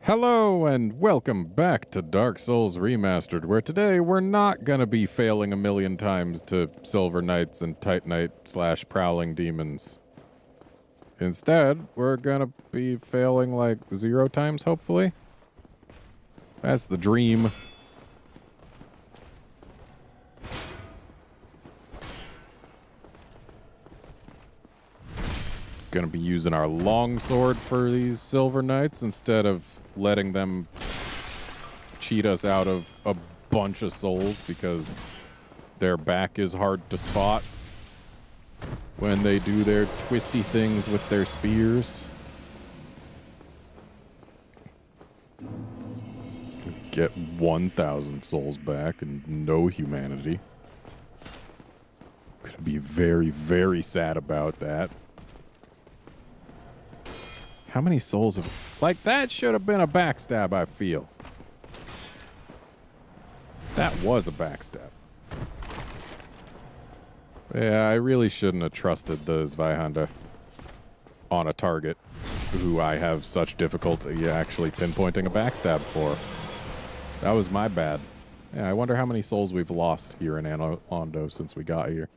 Hello and welcome back to Dark Souls Remastered, where today we're not gonna be failing a million times to Silver Knights and Titanite / Prowling Demons. Instead, we're gonna be failing like 0 times, hopefully. That's the dream. Gonna be using our longsword for these Silver Knights instead of letting them cheat us out of a bunch of souls because their back is hard to spot when they do their twisty things with their spears. Get 1,000 souls back and no humanity. Gonna be very, very sad about that. How many souls have... Like, that should have been a backstab, I feel. That was a backstab. Yeah, I really shouldn't have trusted the Zweihanda on a target who I have such difficulty actually pinpointing a backstab for. That was my bad. Yeah, I wonder how many souls we've lost here in Analondo since we got here.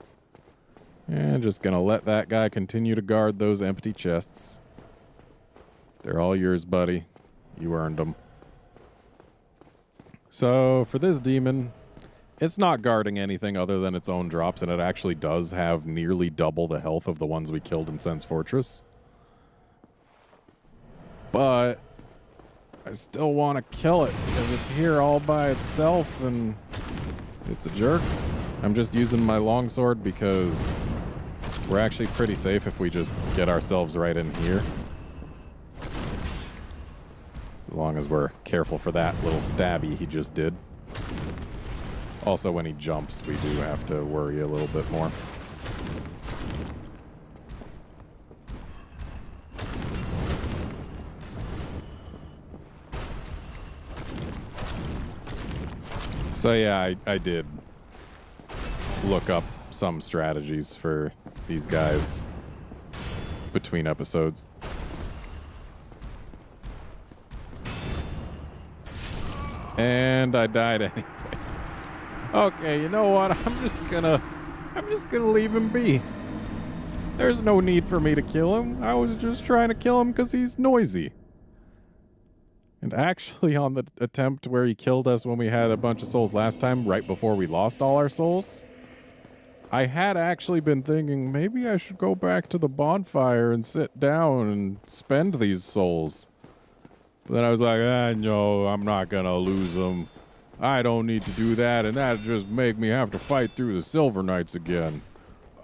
And just gonna let that guy continue to guard those empty chests. They're all yours, buddy. You earned them. So, for this demon, it's not guarding anything other than its own drops, and it actually does have nearly double the health of the ones we killed in Sense Fortress. But I still want to kill it because it's here all by itself and it's a jerk. I'm just using my longsword because we're actually pretty safe if we just get ourselves right in here. As long as we're careful for that little stabby he just did. Also, when he jumps, we do have to worry a little bit more. So yeah, I did look up some strategies for these guys between episodes. And I died anyway. Okay, you know what? I'm just gonna leave him be. There's no need for me to kill him. I was just trying to kill him because he's noisy. And actually, on the attempt where he killed us when we had a bunch of souls last time, right before we lost all our souls, I had actually been thinking maybe I should go back to the bonfire and sit down and spend these souls. But then I was like, no, I'm not gonna lose them. I don't need to do that, and that just make me have to fight through the Silver Knights again.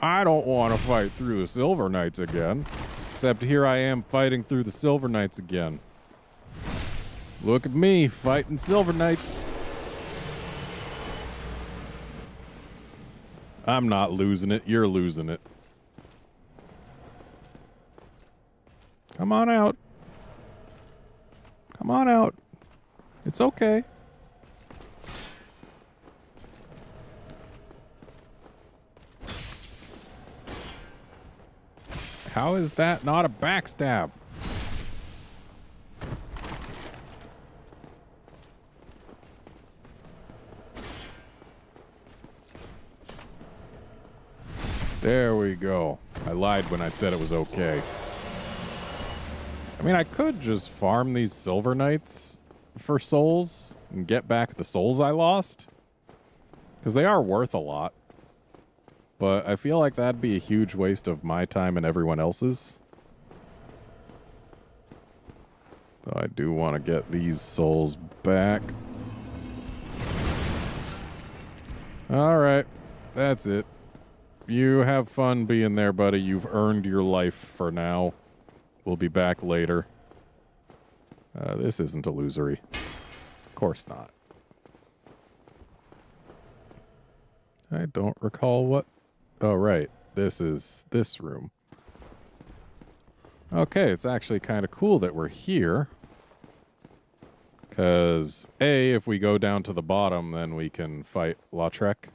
I don't want to fight through the Silver Knights again. Except here I am fighting through the Silver Knights again. Look at me, fighting Silver Knights. I'm not losing it, you're losing it. Come on out. Come on out. It's okay. How is that not a backstab? There we go. I lied when I said it was okay. I mean, I could just farm these Silver Knights for souls and get back the souls I lost. Because they are worth a lot. But I feel like that'd be a huge waste of my time and everyone else's. So I do want to get these souls back. Alright, that's it. You have fun being there, buddy. You've earned your life for now. We'll be back later. This isn't illusory. Of course not. I don't recall what... Oh, right. This is this room. Okay, it's actually kind of cool that we're here. Because, A, if we go down to the bottom, then we can fight Lautrec.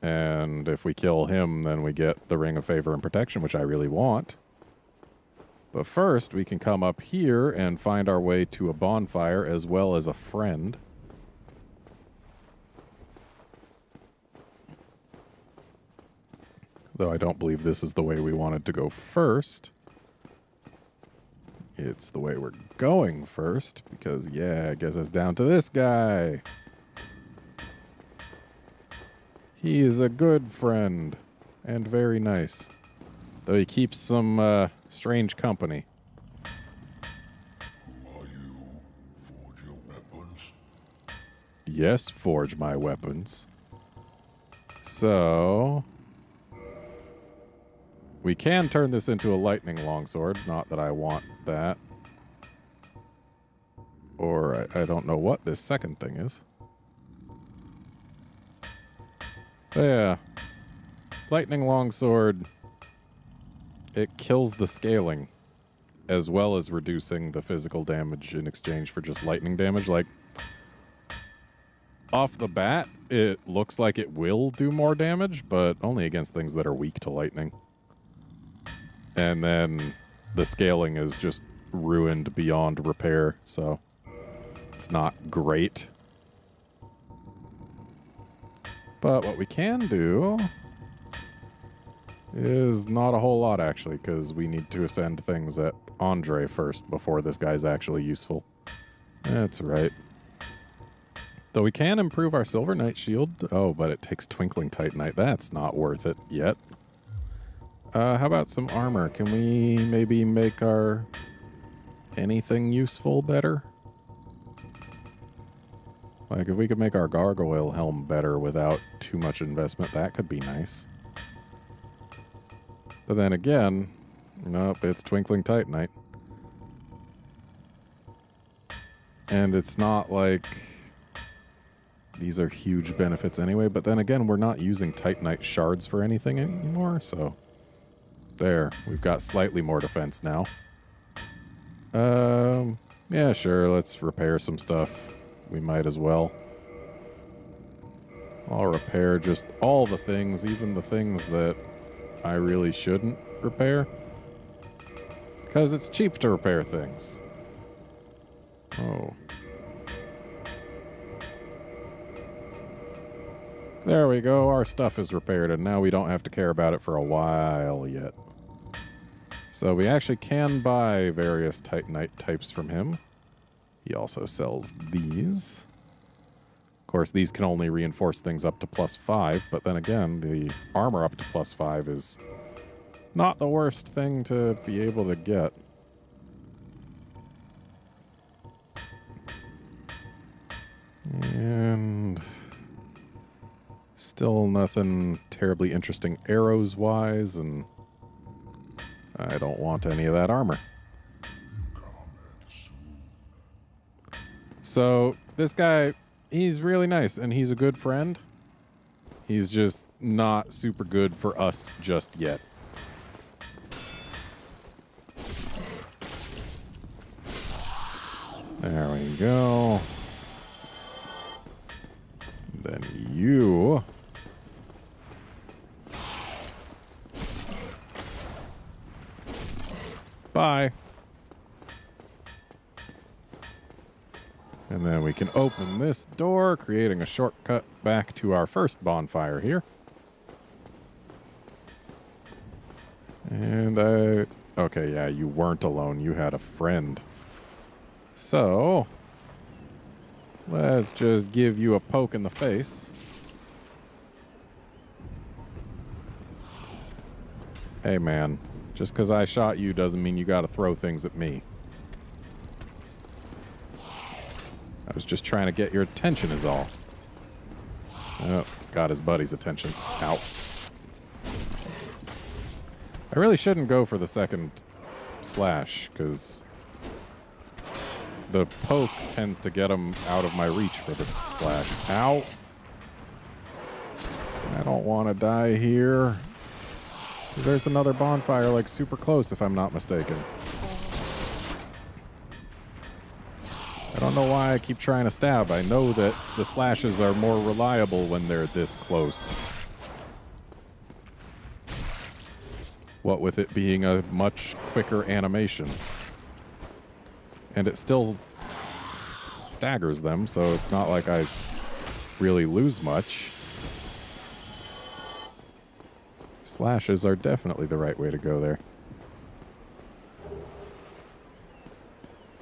And if we kill him, then we get the Ring of Favor and Protection, which I really want. But first, we can come up here and find our way to a bonfire as well as a friend. Though I don't believe this is the way we wanted to go first. It's the way we're going first, because, yeah, I guess it's down to this guy. He is a good friend, and very nice. Though he keeps some, strange company. Are you forge your weapons? Yes, forge my weapons. So... we can turn this into a lightning longsword. Not that I want that. Or I don't know what this second thing is. But yeah. Lightning longsword. It kills the scaling. As well as reducing the physical damage in exchange for just lightning damage. Like, off the bat, it looks like it will do more damage, but only against things that are weak to lightning. And then the scaling is just ruined beyond repair, so it's not great. But what we can do is not a whole lot, actually, because we need to ascend things at Andre first before this guy's actually useful. That's right. Though we can improve our Silver Knight shield. Oh, but it takes Twinkling Titanite. That's not worth it yet. How about some armor? Can we maybe make our anything useful better? Like, if we could make our gargoyle helm better without too much investment, that could be nice. But then again, nope, it's Twinkling Titanite. And it's not like these are huge benefits anyway, but then again, we're not using Titanite shards for anything anymore, so... there, we've got slightly more defense now. Yeah, sure, let's repair some stuff. We might as well. I'll repair just all the things, even the things that I really shouldn't repair. Because it's cheap to repair things. Oh. There we go, our stuff is repaired, and now we don't have to care about it for a while yet. So we actually can buy various Titanite types from him. He also sells these. Of course, these can only reinforce things up to +5, but then again, the armor up to +5 is not the worst thing to be able to get. And... still nothing terribly interesting arrows-wise, and I don't want any of that armor. So, this guy, he's really nice, and he's a good friend. He's just not super good for us just yet. There we go. Then you... bye. And then we can open this door, creating a shortcut back to our first bonfire here. And okay, yeah, you weren't alone. You had a friend. So, let's just give you a poke in the face. Hey, man. Just because I shot you doesn't mean you gotta throw things at me. I was just trying to get your attention is all. Oh, got his buddy's attention. Ow. I really shouldn't go for the second slash, because the poke tends to get him out of my reach for the slash. Ow. I don't want to die here. There's another bonfire, like, super close, if I'm not mistaken. I don't know why I keep trying to stab. I know that the slashes are more reliable when they're this close. What with it being a much quicker animation. And it still staggers them, so it's not like I really lose much. Slashes are definitely the right way to go there.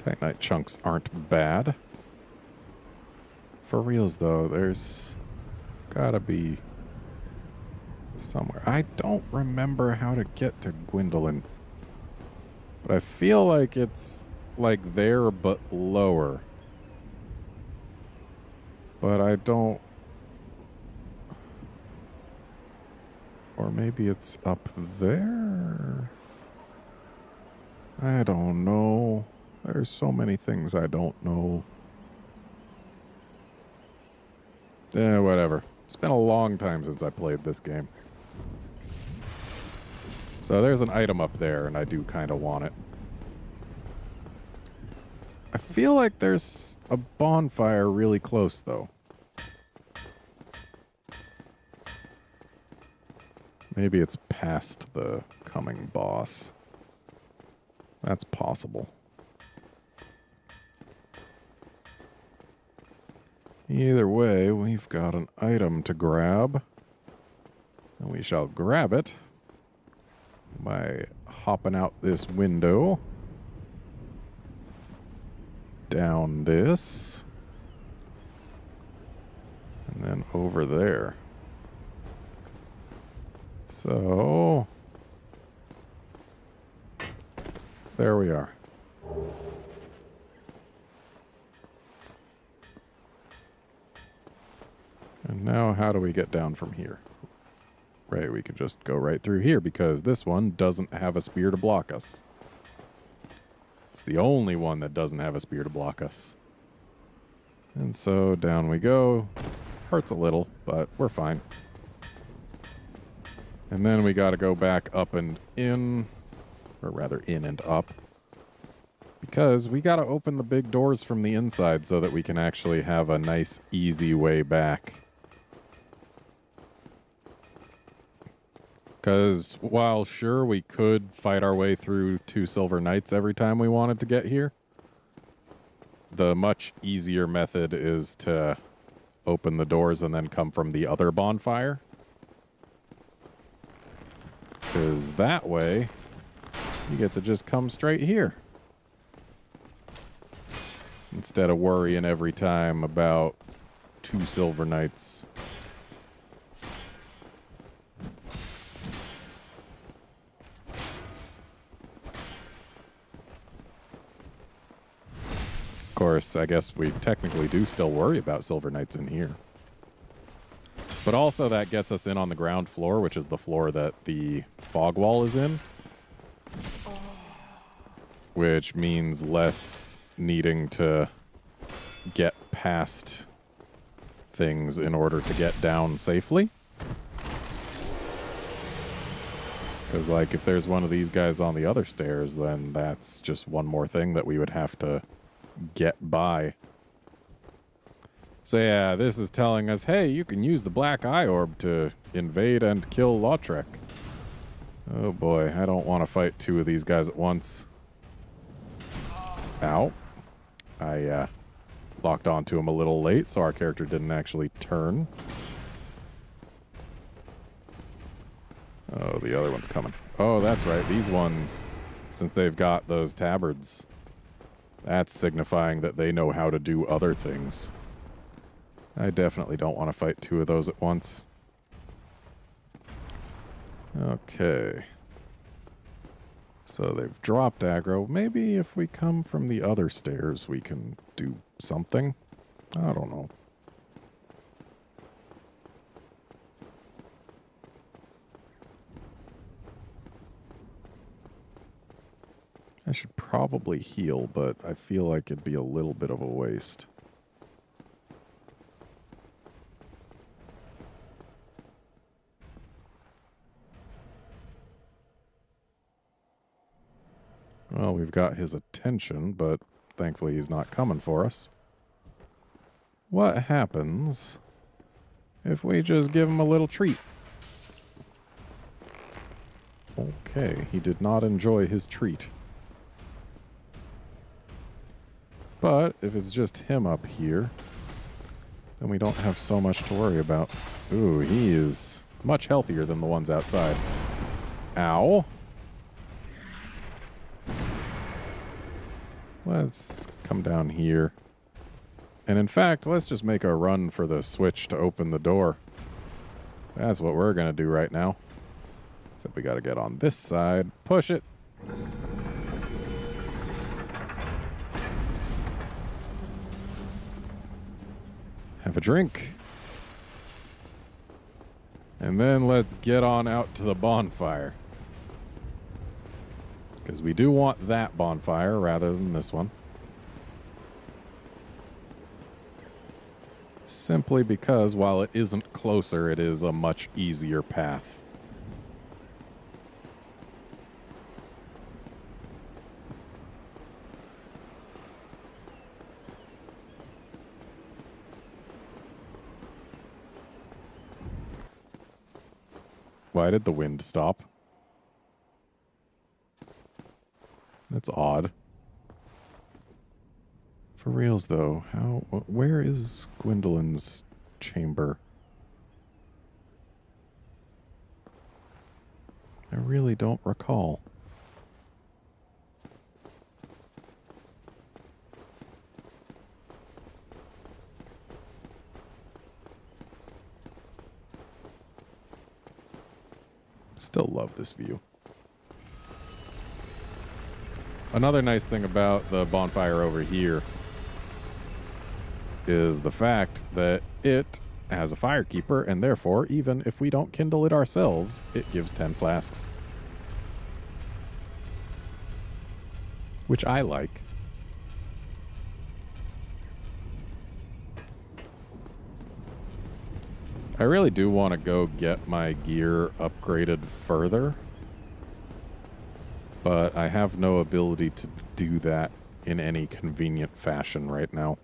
Titanite chunks aren't bad. For reals, though, there's gotta be somewhere. I don't remember how to get to Gwendolyn. But I feel like it's like there but lower. But I don't... Or maybe it's up there? I don't know. There's so many things I don't know. Whatever. It's been a long time since I played this game. So there's an item up there, and I do kind of want it. I feel like there's a bonfire really close, though. Maybe it's past the coming boss. That's possible. Either way, we've got an item to grab. And we shall grab it by hopping out this window. Down this. And then over there. So... there we are. And now how do we get down from here? Right, we could just go right through here because this one doesn't have a spear to block us. It's the only one that doesn't have a spear to block us. And so down we go. Hurts a little, but we're fine. And then we gotta go back up and in, or rather in and up. Because we gotta open the big doors from the inside so that we can actually have a nice, easy way back. Because while sure we could fight our way through 2 Silver Knights every time we wanted to get here, the much easier method is to open the doors and then come from the other bonfire. Because that way, you get to just come straight here. Instead of worrying every time about 2 Silver Knights. Of course, I guess we technically do still worry about Silver Knights in here. But also that gets us in on the ground floor, which is the floor that the fog wall is in. Which means less needing to get past things in order to get down safely. Because, like, if there's one of these guys on the other stairs, then that's just one more thing that we would have to get by. So yeah, this is telling us, hey, you can use the Black Eye Orb to invade and kill Lautrec. Oh boy, I don't want to fight 2 of these guys at once. Ow. I locked onto him a little late, so our character didn't actually turn. Oh, the other one's coming. Oh, that's right. These ones, since they've got those tabards, that's signifying that they know how to do other things. I definitely don't want to fight 2 of those at once. Okay. So they've dropped aggro. Maybe if we come from the other stairs, we can do something. I don't know. I should probably heal, but I feel like it'd be a little bit of a waste. Well, we've got his attention, but thankfully he's not coming for us. What happens if we just give him a little treat? Okay, he did not enjoy his treat. But if it's just him up here, then we don't have so much to worry about. Ooh, he is much healthier than the ones outside. Ow. Let's come down here. And in fact, let's just make a run for the switch to open the door. That's what we're going to do right now. Except we got to get on this side. Push it. Have a drink. And then let's get on out to the bonfire. Because we do want that bonfire rather than this one. Simply because while it isn't closer, it is a much easier path. Why did the wind stop? That's odd. For reals, though, where is Gwendolyn's chamber? I really don't recall. Still love this view. Another nice thing about the bonfire over here is the fact that it has a firekeeper, and therefore, even if we don't kindle it ourselves, it gives 10 flasks. Which I like. I really do want to go get my gear upgraded further, but I have no ability to do that in any convenient fashion right now.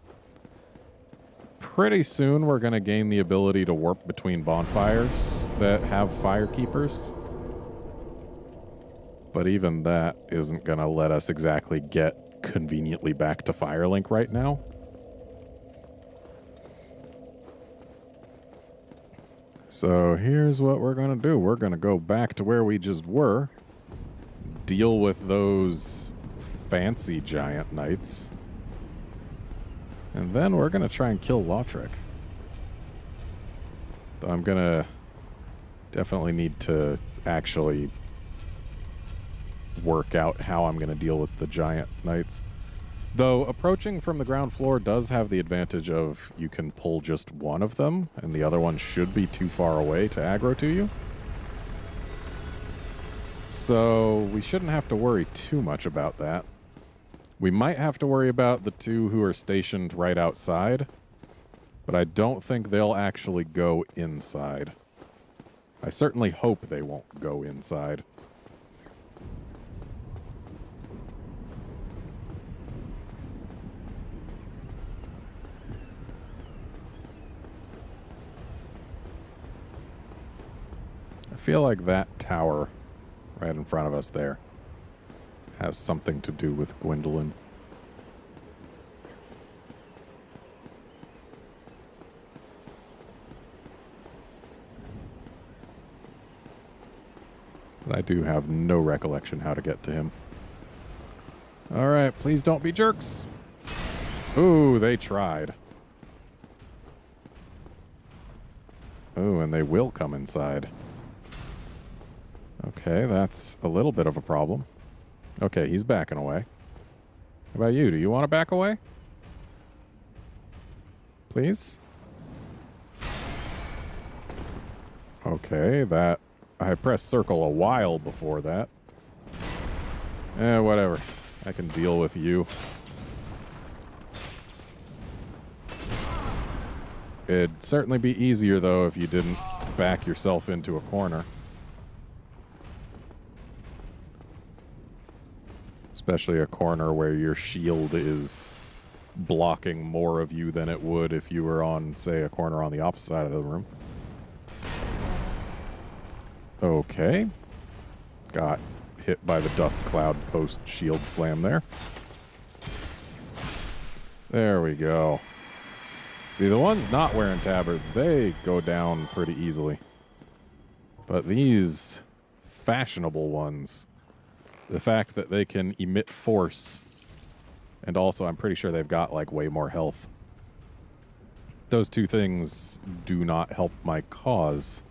Pretty soon we're going to gain the ability to warp between bonfires that have firekeepers, but even that isn't going to let us exactly get conveniently back to Firelink right now. So here's what we're going to do. We're going to go back to where we just were, deal with those fancy giant knights, and then we're going to try and kill Lautrec. I'm going to definitely need to actually work out how I'm going to deal with the giant knights. Though approaching from the ground floor does have the advantage of you can pull just one of them, and the other one should be too far away to aggro to you. So we shouldn't have to worry too much about that. We might have to worry about the two who are stationed right outside, but I don't think they'll actually go inside. I certainly hope they won't go inside. I feel like that tower right in front of us there has something to do with Gwendolyn. But I do have no recollection how to get to him. Alright, please don't be jerks. Ooh, they tried. Ooh, and they will come inside. Okay, that's a little bit of a problem. Okay, he's backing away. How about you? Do you want to back away? Please? Okay, that... I pressed circle a while before that. Whatever. I can deal with you. It'd certainly be easier, though, if you didn't back yourself into a corner. Especially a corner where your shield is blocking more of you than it would if you were on, say, a corner on the opposite side of the room. Okay. Got hit by the dust cloud post shield slam there. There we go. See, the ones not wearing tabards, they go down pretty easily. But these fashionable ones, the fact that they can emit force, and also I'm pretty sure they've got like way more health. Those two things do not help my cause.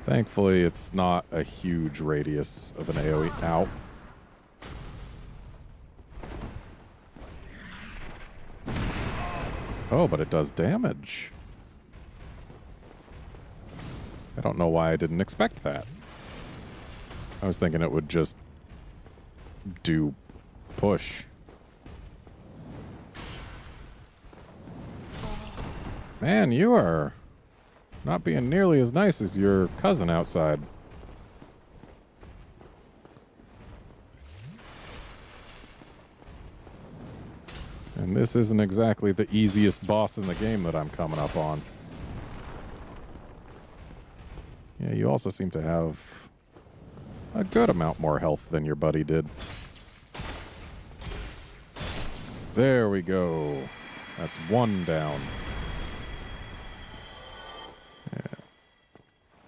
Thankfully, it's not a huge radius of an AoE. Ow. Oh, but it does damage. I don't know why I didn't expect that. I was thinking it would just do push. Man, you are not being nearly as nice as your cousin outside. And this isn't exactly the easiest boss in the game that I'm coming up on. Yeah, you also seem to have a good amount more health than your buddy did. There we go. That's one down. Yeah.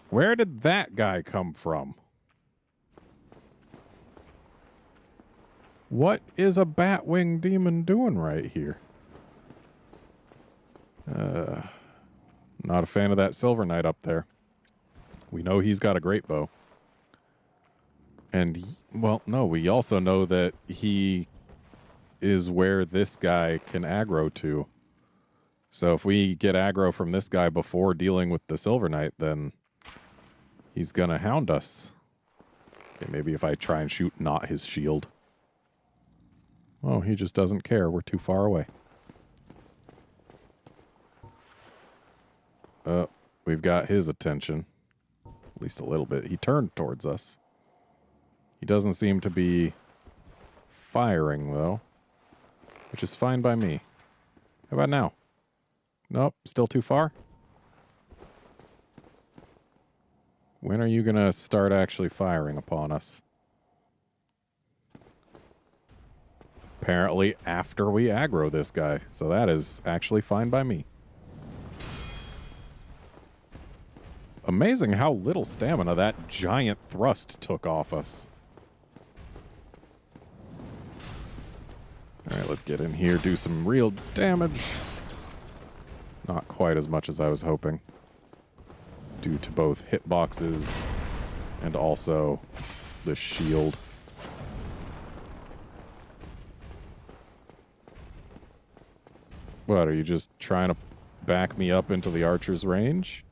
Where did that guy come from? What is a Batwing demon doing right here? Not a fan of that Silver Knight up there. We know he's got a great bow. And, well, no, we also know that he is where this guy can aggro to. So if we get aggro from this guy before dealing with the Silver Knight, then he's gonna hound us. Okay, maybe if I try and shoot not his shield. Oh, he just doesn't care. We're too far away. We've got his attention. At least a little bit. He turned towards us. He doesn't seem to be firing, though. Which is fine by me. How about now? Nope, still too far? When are you going to start actually firing upon us? Apparently after we aggro this guy. So that is actually fine by me. Amazing how little stamina that giant thrust took off us. Alright, let's get in here, do some real damage. Not quite as much as I was hoping. Due to both hitboxes and also the shield. What, are you just trying to back me up into the archer's range?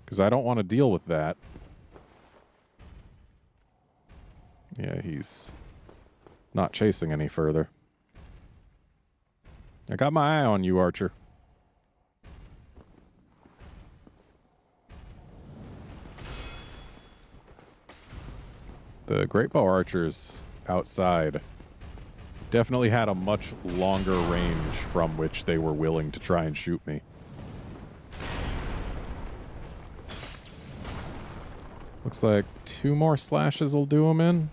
Because I don't want to deal with that. Yeah, he's not chasing any further. I got my eye on you, Archer. The Great Bow Archers outside definitely had a much longer range from which they were willing to try and shoot me. Looks like 2 more slashes will do him in.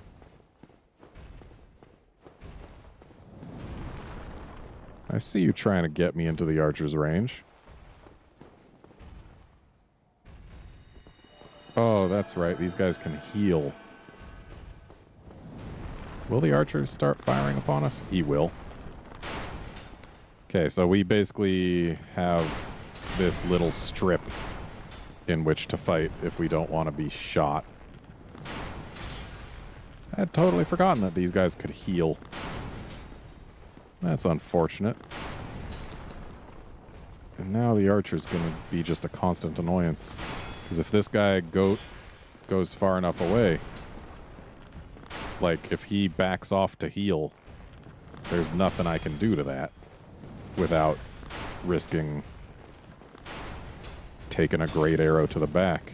I see you trying to get me into the archer's range. Oh, that's right. These guys can heal. Will the archer start firing upon us? He will. Okay, so we basically have this little strip in which to fight if we don't want to be shot. I had totally forgotten that these guys could heal. That's unfortunate. And now the archer's going to be just a constant annoyance. Because if this guy goes far enough away, like if he backs off to heal, there's nothing I can do to that without risking taking a great arrow to the back.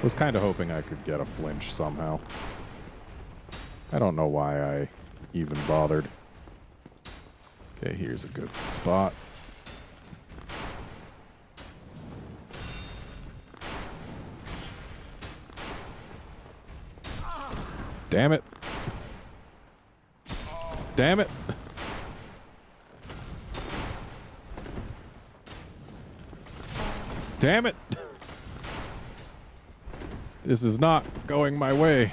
Was kind of hoping I could get a flinch somehow. I don't know why I even bothered. Okay, here's a good spot. Damn it. Damn it. Damn it. This is not going my way.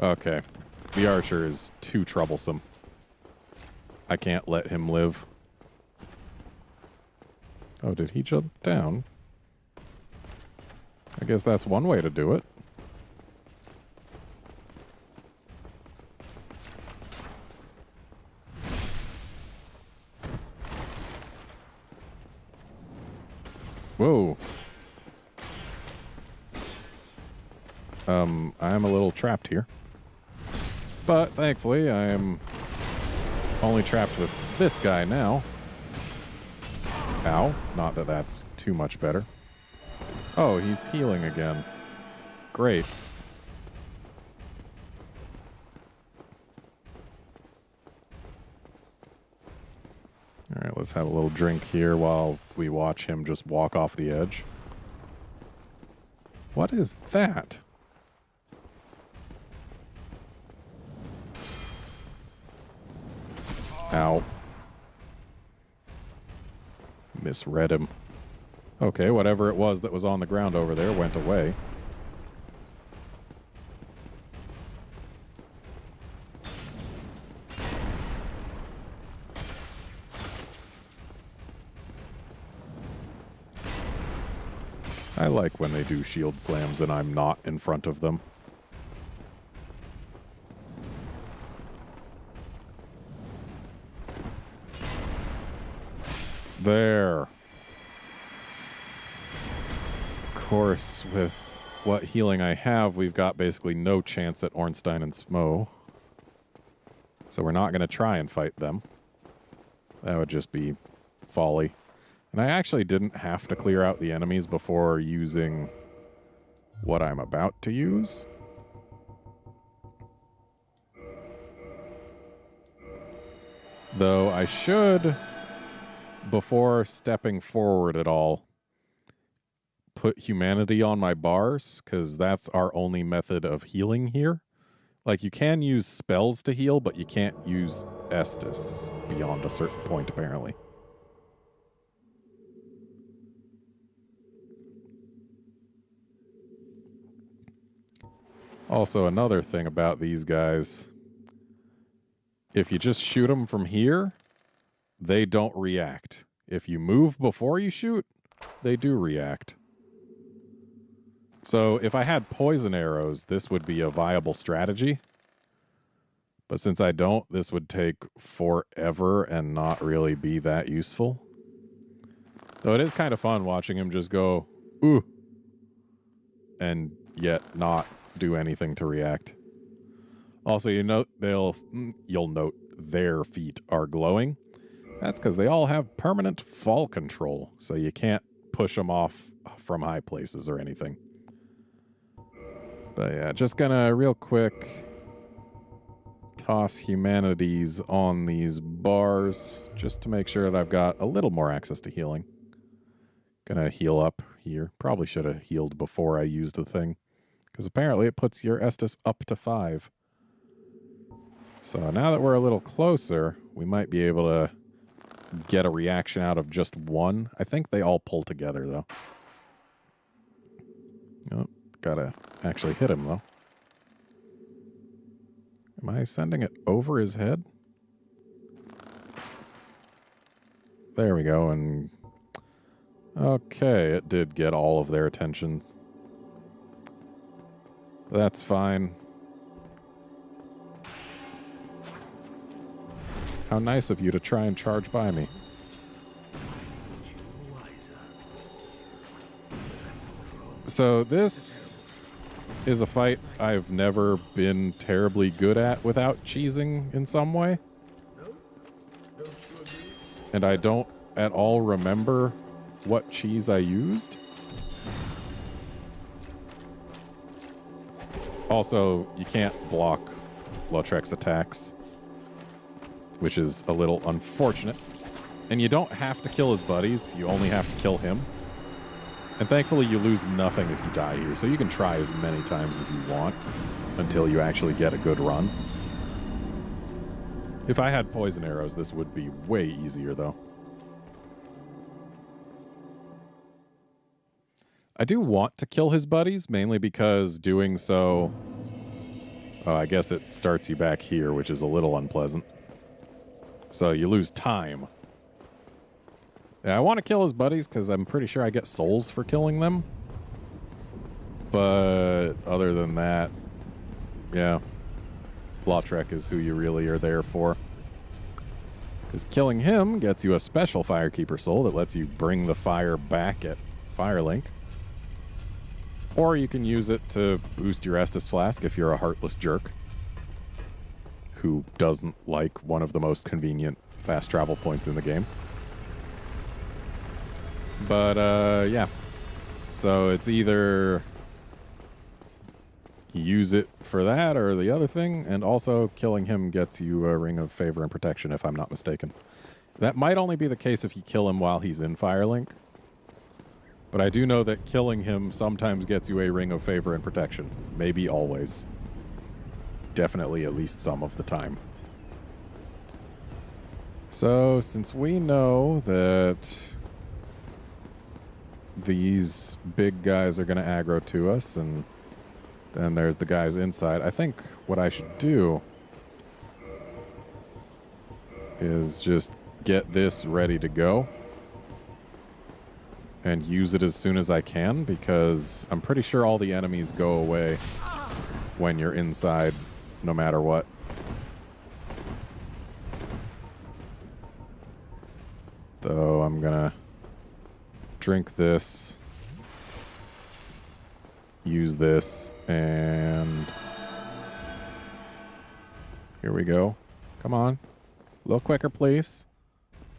Okay. The archer is too troublesome. I can't let him live. Oh, did he jump down? I guess that's one way to do it. Whoa. I'm a little trapped here. But thankfully, I am only trapped with this guy now. Ow. Not that that's too much better. Oh, he's healing again. Great. Alright, let's have a little drink here while we watch him just walk off the edge. What is that? Ow. Misread him. Okay, whatever it was that was on the ground over there went away. I like when they do shield slams and I'm not in front of them. There. Of course, with what healing I have, we've got basically no chance at Ornstein and Smo. So we're not going to try and fight them. That would just be folly. And I actually didn't have to clear out the enemies before using what I'm about to use. Though I should, before stepping forward at all, put humanity on my bars, because that's our only method of healing here. Like, you can use spells to heal, but you can't use Estus beyond a certain point, apparently. Also, another thing about these guys, if you just shoot them from here, they don't react. If you move before you shoot, they do react. So if I had poison arrows, this would be a viable strategy. But since I don't, this would take forever and not really be that useful. Though it is kind of fun watching him just go, ooh, and yet not do anything to react. Also, you'll note their feet are glowing. That's because they all have permanent fall control, so you can't push them off from high places or anything. But yeah, just gonna real quick toss humanities on these bars just to make sure that I've got a little more access to healing. Gonna heal up here. Probably should have healed before I used the thing, because apparently it puts your Estus up to 5. So now that we're a little closer, we might be able to get a reaction out of just one. I think they all pull together, though. Oh, gotta actually hit him, though. Am I sending it over his head? There we go, and... okay, it did get all of their attention. That's fine. How nice of you to try and charge by me. So this is a fight I've never been terribly good at without cheesing in some way. And I don't at all remember what cheese I used. Also, you can't block Lautrec's attacks, which is a little unfortunate. And you don't have to kill his buddies. You only have to kill him. And thankfully, you lose nothing if you die here. So you can try as many times as you want until you actually get a good run. If I had poison arrows, this would be way easier, though. I do want to kill his buddies, mainly because doing so... Oh, I guess it starts you back here, which is a little unpleasant. So you lose time. Yeah, I want to kill his buddies because I'm pretty sure I get souls for killing them. But other than that, yeah, Lautrec is who you really are there for. Because killing him gets you a special Firekeeper soul that lets you bring the fire back at Firelink. Or you can use it to boost your Estus Flask if you're a heartless jerk who doesn't like one of the most convenient fast travel points in the game. But, yeah. So it's either use it for that or the other thing, and also killing him gets you a Ring of Favor and Protection, if I'm not mistaken. That might only be the case if you kill him while he's in Firelink. But I do know that killing him sometimes gets you a Ring of Favor and Protection. Maybe always. Definitely at least some of the time. So, since we know that these big guys are going to aggro to us, and then there's the guys inside, I think what I should do is just get this ready to go and use it as soon as I can, because I'm pretty sure all the enemies go away when you're inside, no matter what. Though I'm gonna drink this, use this, and here we go. Come on. A little quicker, please.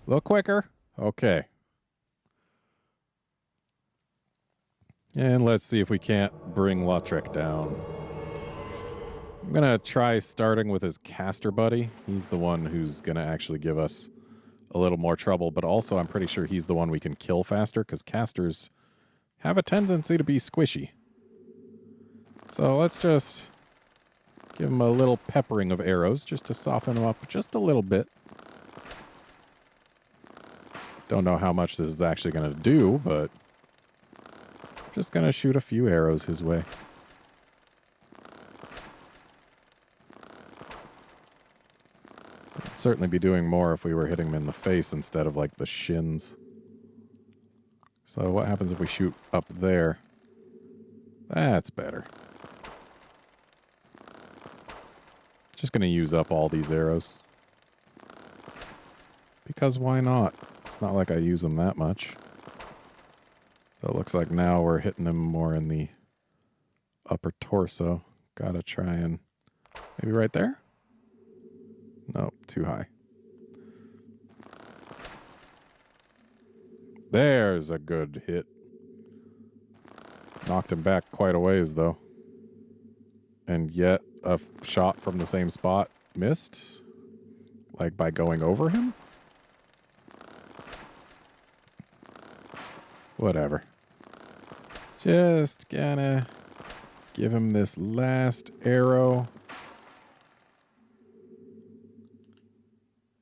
A little quicker. Okay. And let's see if we can't bring Lautrec down. I'm going to try starting with his caster buddy. He's the one who's going to actually give us a little more trouble, but also I'm pretty sure he's the one we can kill faster, because casters have a tendency to be squishy. So let's just give him a little peppering of arrows just to soften him up just a little bit. Don't know how much this is actually going to do, but just going to shoot a few arrows his way. I'd certainly be doing more if we were hitting him in the face instead of like the shins. So what happens if we shoot up there? That's better. Just going to use up all these arrows. Because why not? It's not like I use them that much. So it looks like now we're hitting him more in the upper torso. Gotta try and... maybe right there? Nope, too high. There's a good hit. Knocked him back quite a ways, though. And yet a shot from the same spot missed? Like by going over him? Whatever. Just gonna give him this last arrow.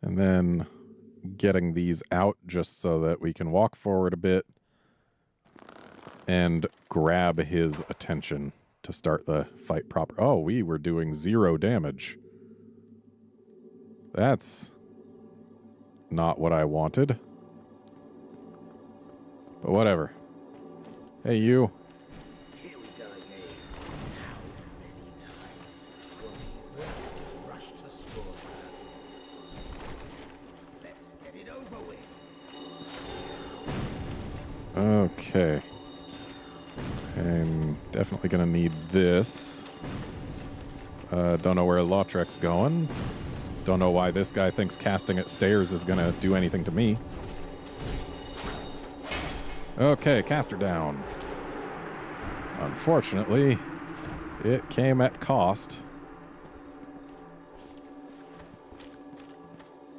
And then getting these out just so that we can walk forward a bit and grab his attention to start the fight proper. Oh, we were doing 0 damage. That's not what I wanted. But whatever. Hey, you. Here we go again. How many times will these rebels rush to slaughter? Let's get it over with. Okay. I'm definitely going to need this. Don't know where Lautrec's going. Don't know why this guy thinks casting at stairs is going to do anything to me. Okay, caster down. Unfortunately, it came at cost.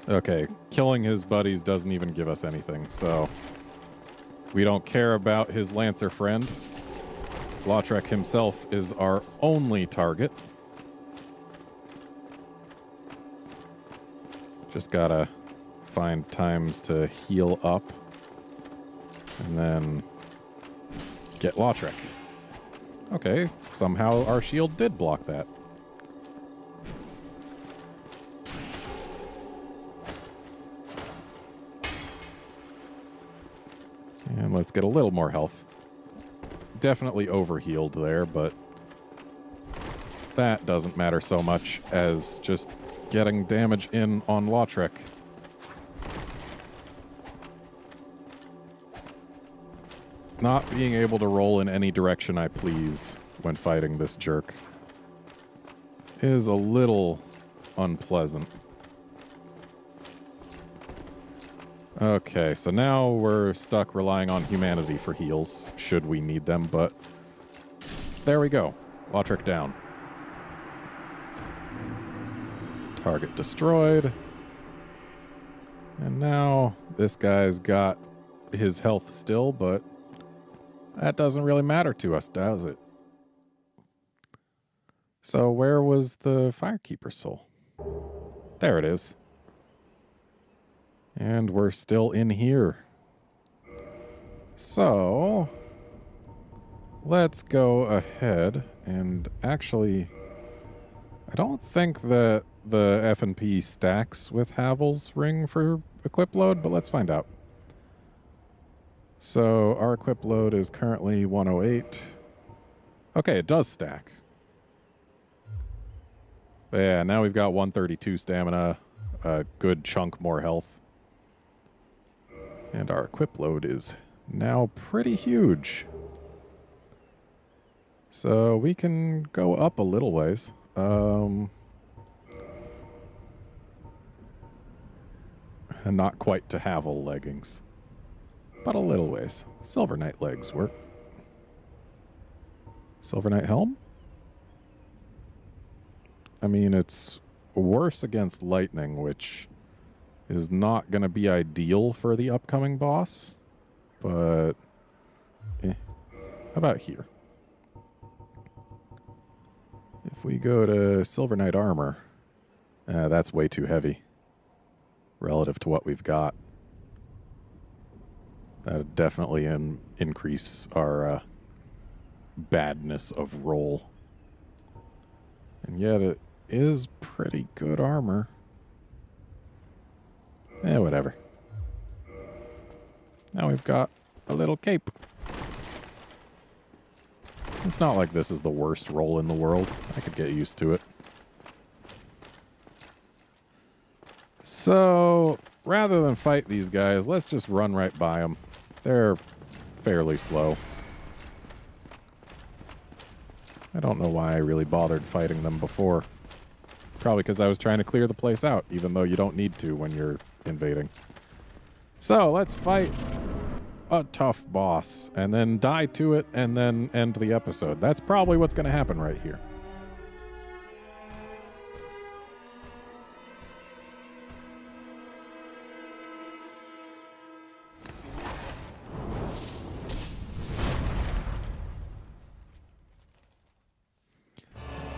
Okay, killing his buddies doesn't even give us anything, so we don't care about his Lancer friend. Lautrec himself is our only target. Just gotta find times to heal up and then get Lautrec. Okay, somehow our shield did block that. And let's get a little more health. Definitely overhealed there, but that doesn't matter so much as just getting damage in on Lautrec. Not being able to roll in any direction I please when fighting this jerk is a little unpleasant. Okay, so now we're stuck relying on humanity for heals, should we need them, but there we go. Lautrec down. Target destroyed. And now this guy's got his health still, but that doesn't really matter to us, does it? So where was the Firekeeper's soul? There it is. And we're still in here. So let's go ahead and actually, I don't think that the F&P stacks with Havel's ring for equip load, but let's find out. So our equip load is currently 108. Okay, it does stack. But yeah, now we've got 132 stamina, a good chunk more health. And our equip load is now pretty huge. So we can go up a little ways. And not quite to Havel leggings, but a little ways. Silver Knight legs work. Silver Knight helm? I mean, it's worse against lightning, which is not going to be ideal for the upcoming boss, but how about here? If we go to Silver Knight armor, that's way too heavy relative to what we've got. That would definitely increase our badness of roll. And yet it is pretty good armor. Whatever. Now we've got a little cape. It's not like this is the worst roll in the world. I could get used to it. So, rather than fight these guys, let's just run right by them. They're fairly slow. I don't know why I really bothered fighting them before. Probably because I was trying to clear the place out, even though you don't need to when you're invading. So, let's fight a tough boss, and then die to it, and then end the episode. That's probably what's going to happen right here.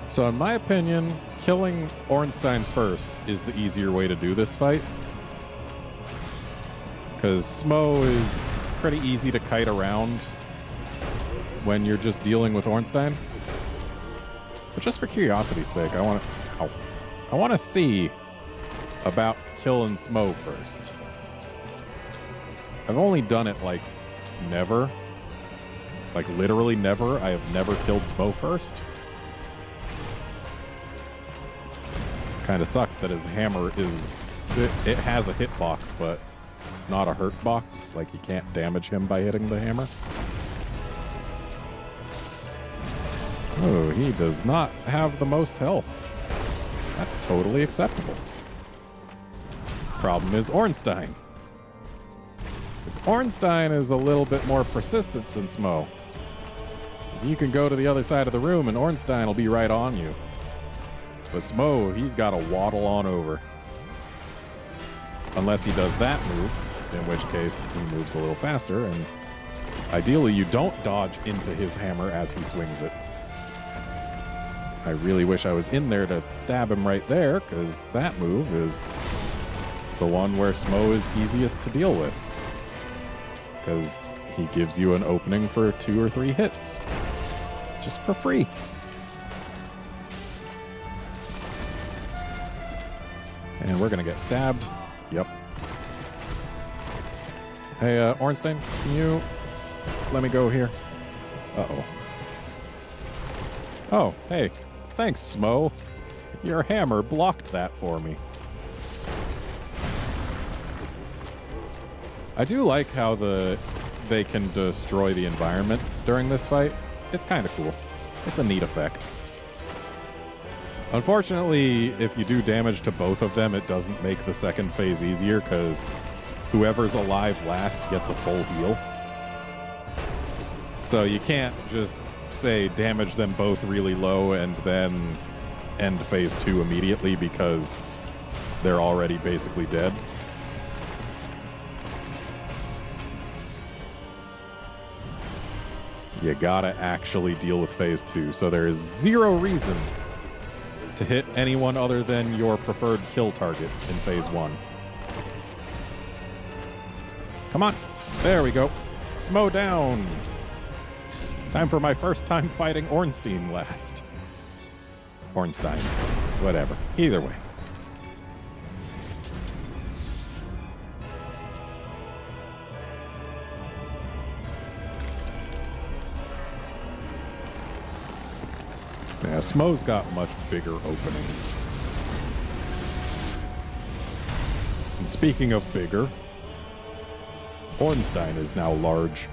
So in my opinion, killing Ornstein first is the easier way to do this fight. Because Smo is pretty easy to kite around when you're just dealing with Ornstein. But just for curiosity's sake, I want to see about killing Smo first. I've only done it like never. Like literally never. I have never killed Smo first. Kind of sucks that his hammer is... It has a hitbox, but not a hurt box. Like, you can't damage him by hitting the hammer. Oh, he does not have the most health. That's totally acceptable. Problem is Ornstein. Because Ornstein is a little bit more persistent than Smo. Because you can go to the other side of the room and Ornstein will be right on you. But Smo, he's got to waddle on over. Unless he does that move, in which case he moves a little faster, and ideally you don't dodge into his hammer as he swings it. I really wish I was in there to stab him right there, because that move is the one where Smo is easiest to deal with. Because he gives you an opening for 2 or 3 hits. Just for free. And we're going to get stabbed. Yep. Hey, Ornstein, can you let me go here? Uh-oh. Oh, hey. Thanks, Smo. Your hammer blocked that for me. I do like how they can destroy the environment during this fight. It's kind of cool. It's a neat effect. Unfortunately, if you do damage to both of them, it doesn't make the second phase easier, because whoever's alive last gets a full heal. So you can't just say damage them both really low and then end phase 2 immediately, because they're already basically dead. You gotta actually deal with phase 2, so there is 0 reason to hit anyone other than your preferred kill target in phase 1. Come on. There we go. Smo down. Time for my first time fighting Ornstein last. Ornstein. Whatever. Either way. Yeah, Smo's got much bigger openings. And speaking of bigger, Ornstein is now large.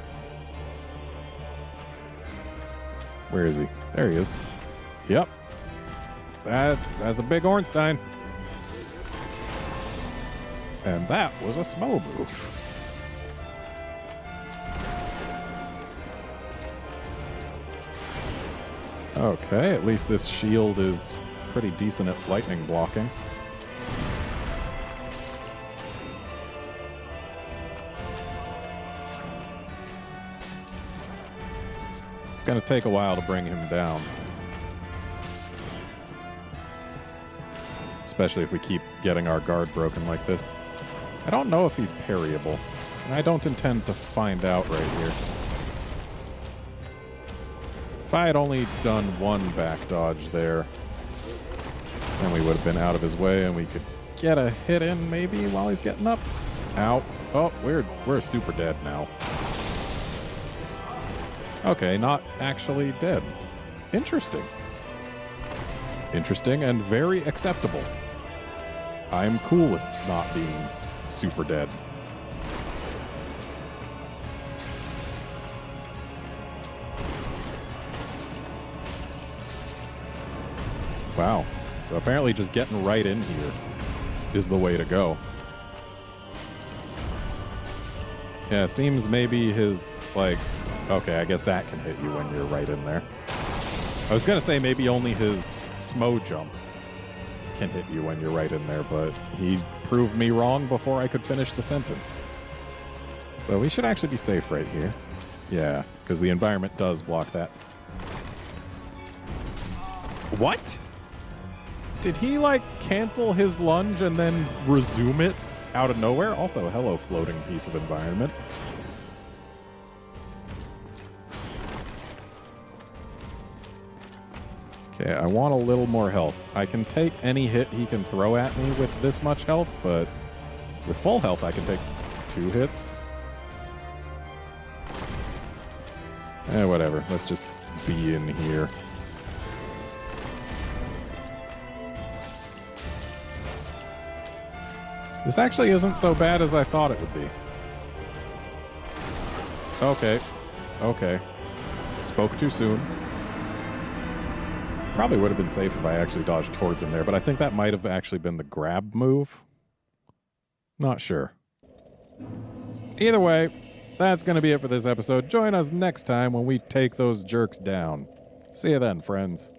Where is he? There he is. Yep. That's a big Ornstein. And that was a Smo move. Okay, at least this shield is pretty decent at lightning blocking. It's going to take a while to bring him down. Especially if we keep getting our guard broken like this. I don't know if he's parryable. And I don't intend to find out right here. If I had only done one back dodge there, then we would have been out of his way and we could get a hit in maybe while he's getting up. Ow. Oh, we're super dead now. Okay, not actually dead. Interesting. Interesting and very acceptable. I'm cool with not being super dead. Wow. So apparently just getting right in here is the way to go. Yeah, seems maybe his, like... Okay, I guess that can hit you when you're right in there. I was going to say maybe only his Smo jump can hit you when you're right in there, but he proved me wrong before I could finish the sentence. So we should actually be safe right here. Yeah, because the environment does block that. What? Did he, like, cancel his lunge and then resume it out of nowhere? Also, hello, floating piece of environment. Okay, I want a little more health. I can take any hit he can throw at me with this much health, but with full health, I can take 2 hits. Whatever. Let's just be in here. This actually isn't so bad as I thought it would be. Okay. Okay. Spoke too soon. Probably would have been safe if I actually dodged towards him there, but I think that might have actually been the grab move. Not sure. Either way, that's going to be it for this episode. Join us next time when we take those jerks down. See you then, friends.